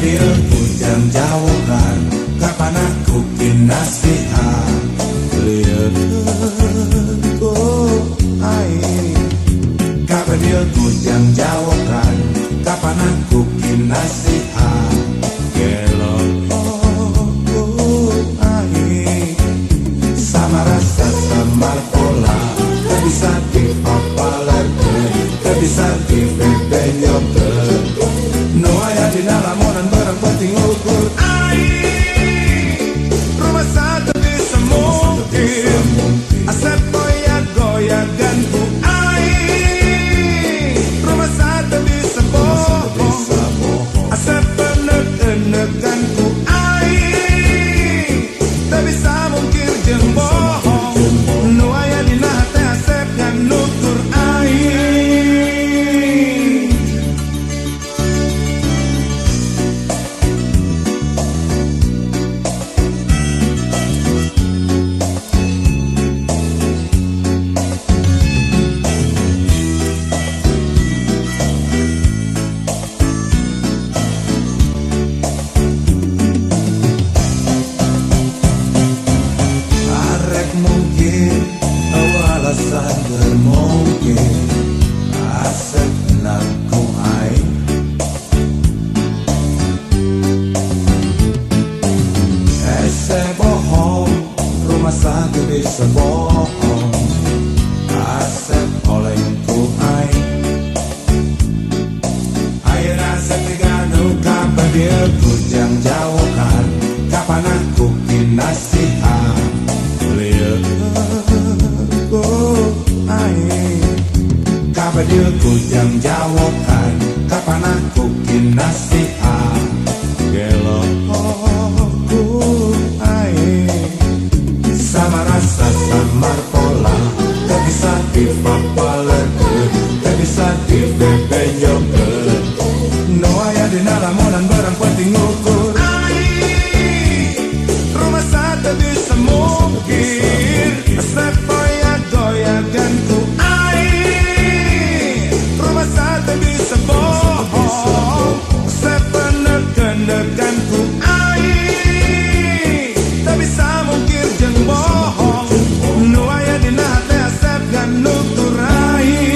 dia hujan jauhkan, kapan aku kinasihat lihat ku air. Kapan dia hujan jauhkan, kapan aku kinasihat gelok ku air. Sama rasa sama pola, tak bisa dipapalerkan, tak bisa dibebenyokan. No ayah di dalam orang barang penting ukur air. Rumah satu bisa mungkin asap goyang-goyangan ku air. Rumah satu bisa bohong asap penek-penekan ku air. Tak bisa mungkin jeng bohong. No ayah di nate asap kan nutur air. Mungkin alasan bermungkin asap nak ku air. Ese bohong, rumah satu bisa bohong asap oleh ku air. Air asap diganu kapan dia kujang jauhkan, kapan aku kinasihat kapan dia kujang jauhkan, kapan aku kinasihat gelok ku air. Sama rasa sama pola, tak bisa dipapalerkan, tak bisa dibebenyokan. No ayah di dalam orang barang penting ukur air. Rumah satu bisa mungkin asap goyang-goyangan ku air. Rumah satu bisa bohong asap penek-penekan ku air. Tak bisa mungkin jeng bohong. Nu aya dina hate asap kan nutur air.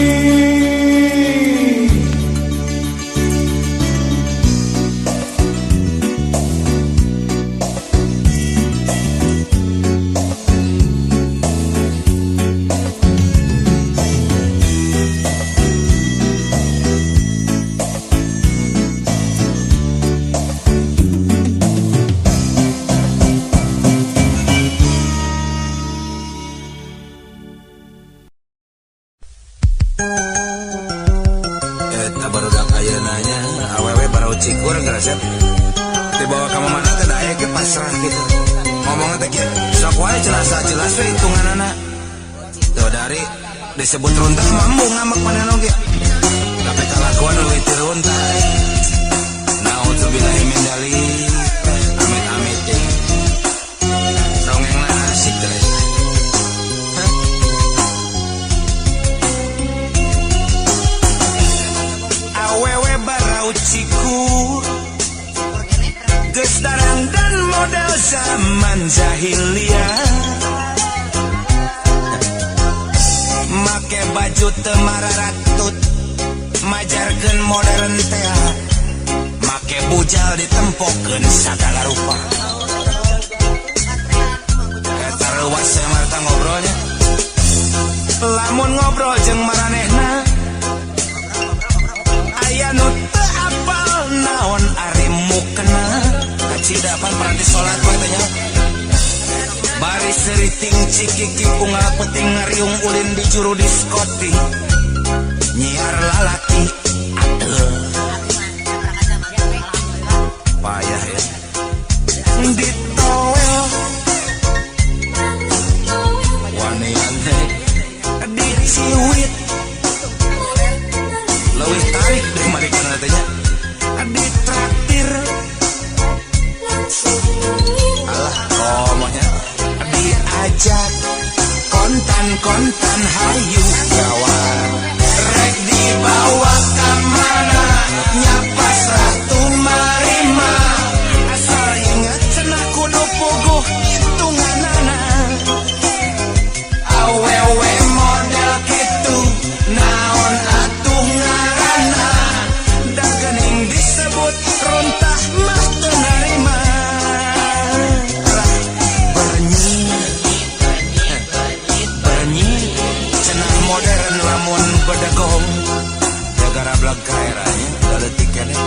Eta barudak ayeunanya awewe barau cikur ngerasa dibawa ka mana teh da aya ge pasrah gitu. Ngomongna teh kieu sok wae jelas we hitunganana. Tuh dari disebut runtah mambu ngamak manehna oge. Tapi kalakuan leuwih teu runtah. Nauzubillahi min dzalik. Amit-amit teh. Dongengna asik teh. Awewe barau cikur geus darang dan model zaman jahiliyah. Make baju teu mararatut majarkeun modern teh. Make bujal ditempokeun sagala rupa. Eta reuas saya marta ngobrolnya. Lamun ngobrol jeung maranehna aya nu teu apal naon ari mukena. Kacidapan peranti salat we teh nya. Bari seriting cikiki unggal penting ngariung ulin di juru diskoti. Nyiar lalaki ateu payah ya. Ditowel wanian teh diciwit leuwih tarik deui marikana teh nya. Ditraktir alah komanya diajak kontan hayu kawan rek dibawa ka mana nya pasrah tumari. goblok kairanya daletikannya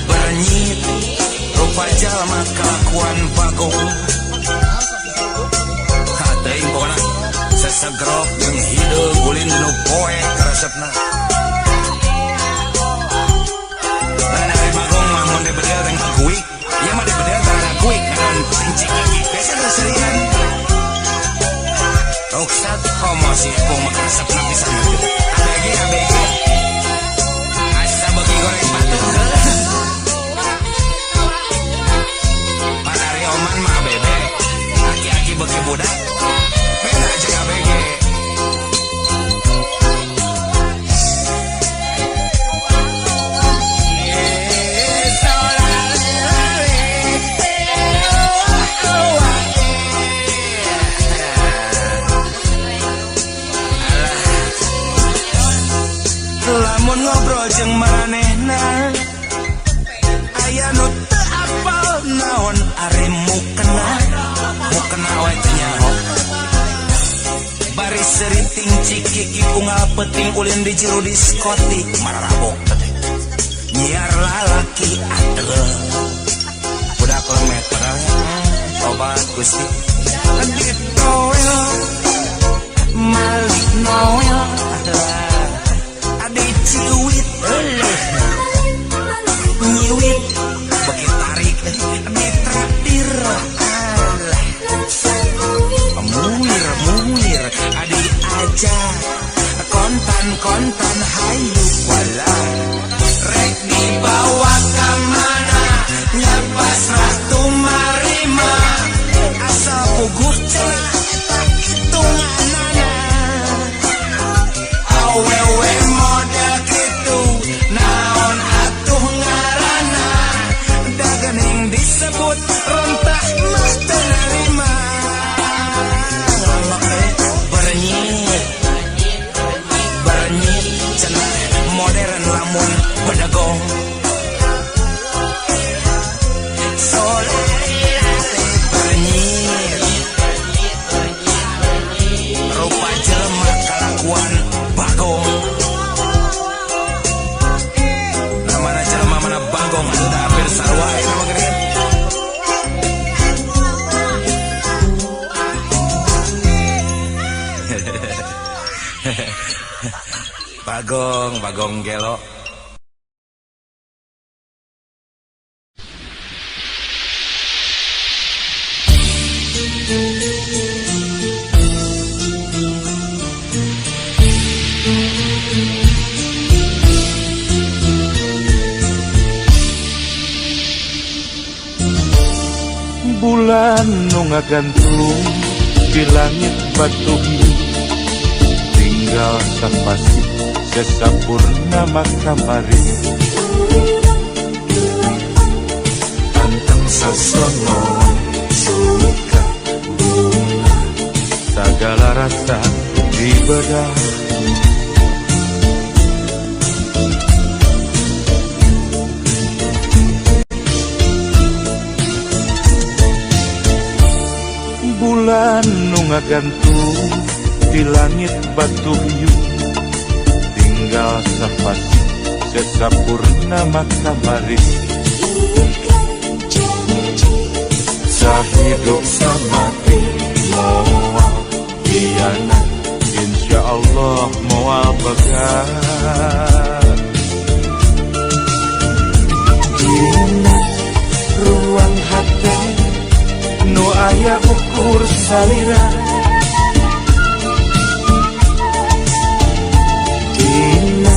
bernyit rupa jalma kelakuan bagong teuing pokona sesegrok jeung hideu gulin nu poe karesepna dan ari bagong mah mun dibedel teh kuik ieu mah dibedel teh kuik ngan pincik lagi biasa seueuran Oksat komo si epung mah karesepna pisan ABG asa bagi goreng batu Panari oman mah bebek aki-aki bagi budak beda aja ABG lamun ngobrol jeung manehna aya nu teu apal naon ari mukena we teh nyaho bari seriting cikiki unggal peuting ulin di jero diskotik mararabok teh nyiar lalaki ateul budak kilometer tobat Gusti ditowel malik noel ciwit nyiwit bagi tarik ditraktir muir adi aja kontan hayu wala rek dibawa ka mana nyapas ratu marima asal puguh cenah eta hitunganana awewe mode kitu naon atuh ngaranna dagening disebut rentah mah teu narima bernyit cenah modern lamun bedegong bernyit rupa jelema kelakuan bagong namana jelema mana bagong anda hampir sarua nama gede bagong gelo bulan nu ngagantung di langit batu hiu tinggal sapasi sesapurnama kamari anteng sasono suka bunga segala rasa di bedah bulan nu ngagantung di langit batu hiu tinggal sapasi sesapurnama kamari sahidup samati moal kiana insyaallah moal begat dina ruang hati nu aya ukur salira dina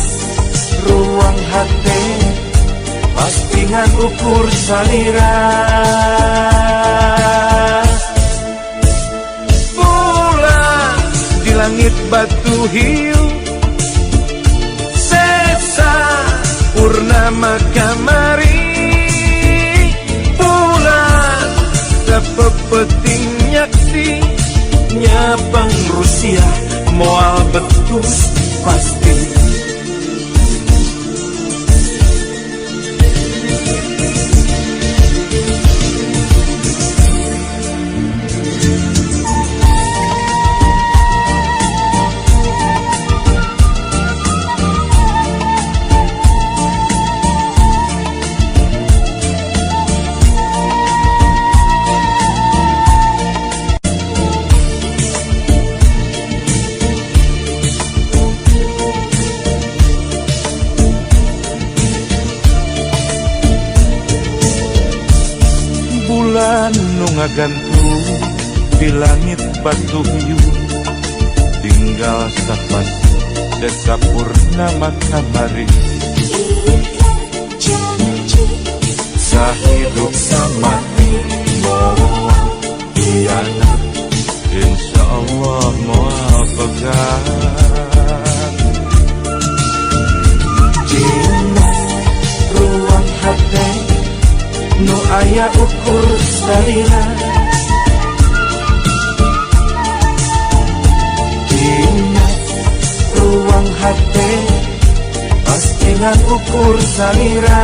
ruang hati pasti ngan ukur salira bulan di langit batu hiu sesa purnama kamari pepeting nyaksi nyapang Rusia moal betus pasti nu ngagantung di langit batu hiu, tinggal sapas desa purnama kamari. Sahidup samati moal iana, insya Allah moal pegang. Cina ruang hati nu aya ukur salina, Cina ruang hati pastinan ukur salira.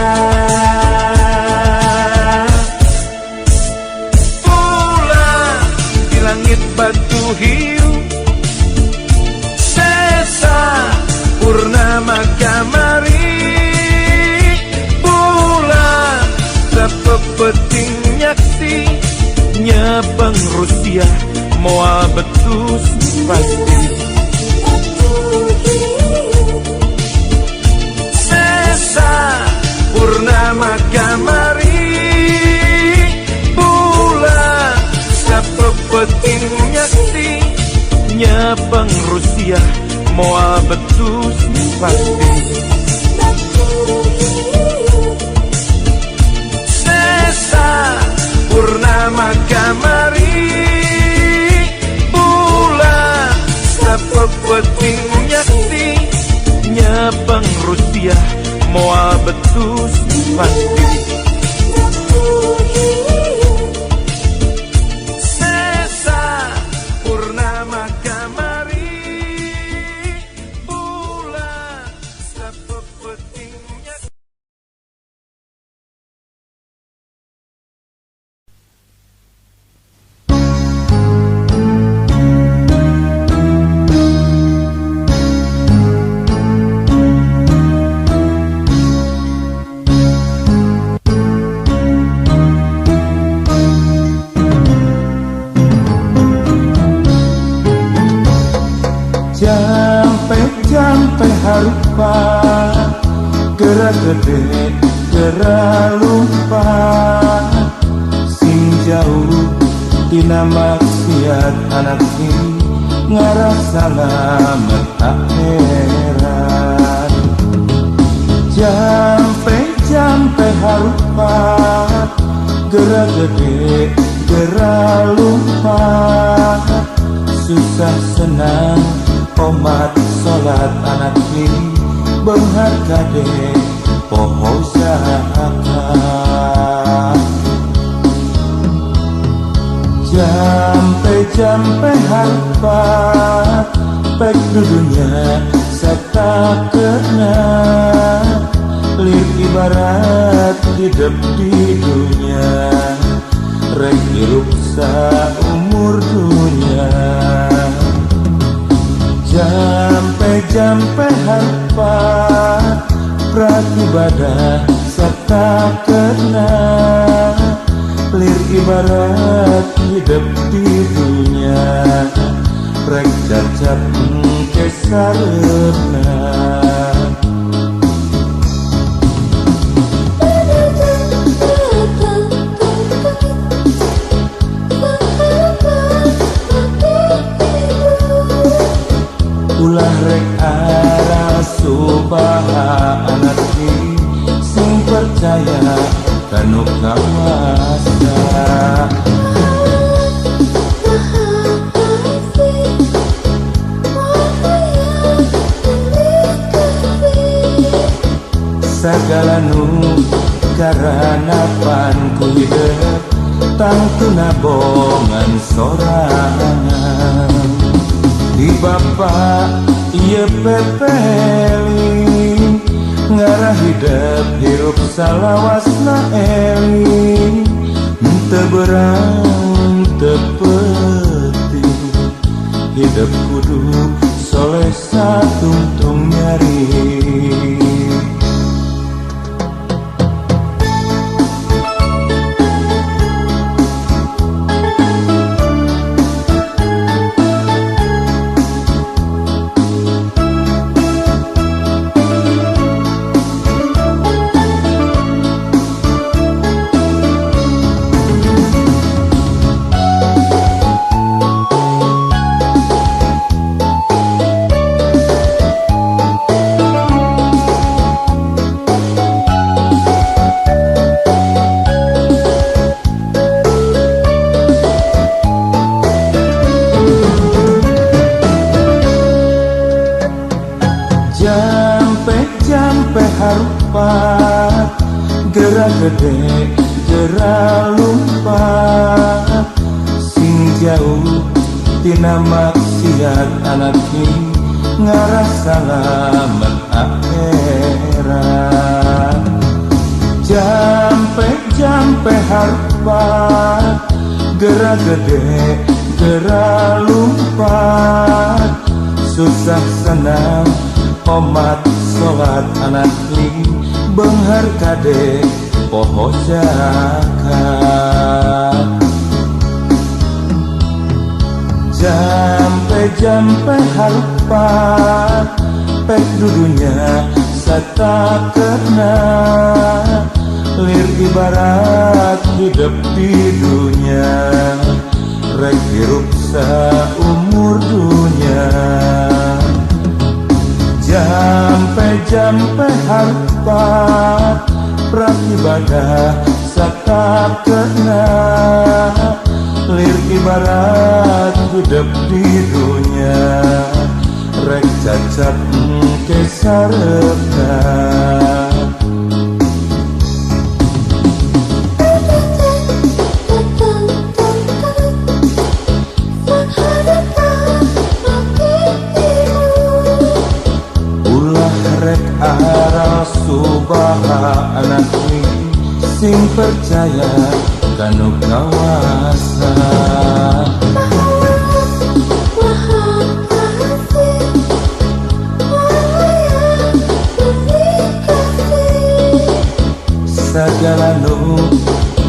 Langit batu hiu sesa purnama kamari, bulan sepepeting nyaksi nyepeng Rusia moal betus pasti. Sesa purnama kamari, peting nyaksi nyepeng Rusia moal betus pasti. Sesa purnama kamari, bulan sepepeting nyaksi nyepeng Rusia moal betus pasti. Jampe harupa gerak gede gerak lupa, sing jauh tina maksiat anak ini ngarasa selamat akhirat. Jampe harupa gerak gede gerak lupa, susah senang komat sholat anak ini benghar kade poho zakat. Jampe harpa pek dudunya serta kena, lir ibarat hidup di dunia, rek hirup saumur dunia. Jampe harpa prakibadah serta kena, lir ibarat hidup di dunia, rek cacap kesarena. Ulah rek arah subhanat sing percaya kanu kawasa. Segala nu karana pan ku hidup tangtuna bongan sorangan. Di bapa iya pepeli ngarah hidup hirup salawasna eli, ente berang tepeti hidup kudu soleh satuntung nyari. Jampe harupat, gerak gede, gerak lumpat. Sing jauh tina maksiat anak ini ngarah selamat akhirat. Jampe harupat, gerak gede, gerak lumpat. Susah senang omat sholat anak ling benghar kade poho zakat. Jampe harupat, pek dudunya sata kena. Lir ibarat hidup di dunia, rek hirup saumur dunia. Jampe harupat, prakibadah sata kena. Lir ibarat hidup di dunia, rek cacat kesarepna. Aral subaha anak ini sing percaya kanu kawasa. Segala nu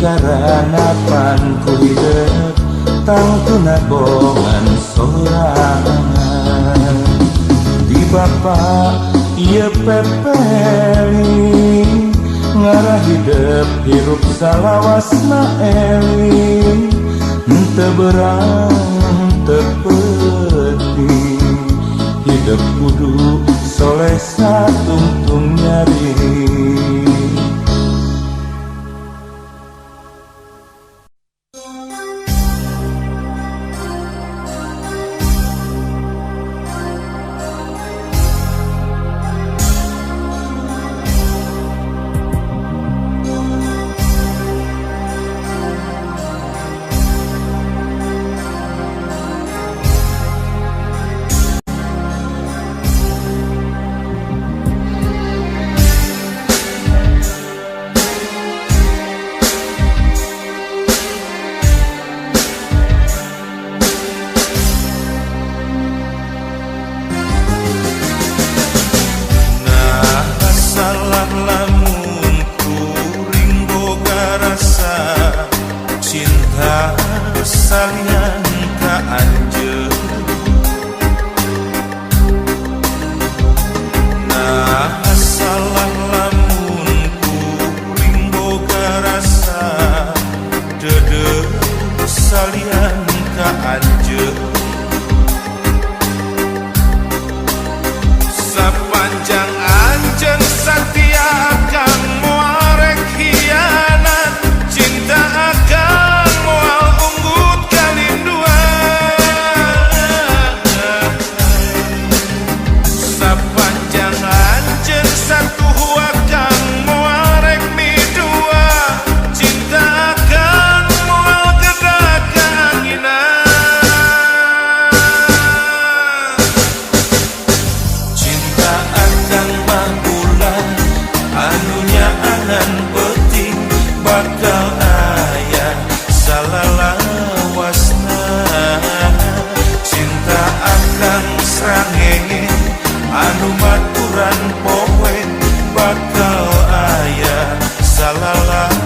garanapan ku hidup tangtuna bongan sorangan. Di Bapak ieu pepeli ngarah hidup hirup salawasna eling. Henteu berang henteu penting, hidup kudu soleh satungtung nyari. Salian ka anjeun, nah salah lamun kuring boga rasa dedeuh salian ka anjeun. Sapanjang anjeun satia akan moarek hianat, cinta akan moal anu baturan poe bakal aya salalawasna.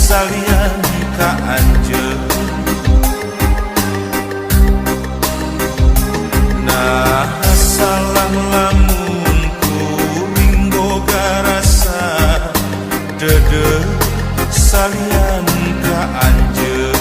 salian ka anjeun. Nah salah lamun kuring boga rasa dede salian ka anjeun.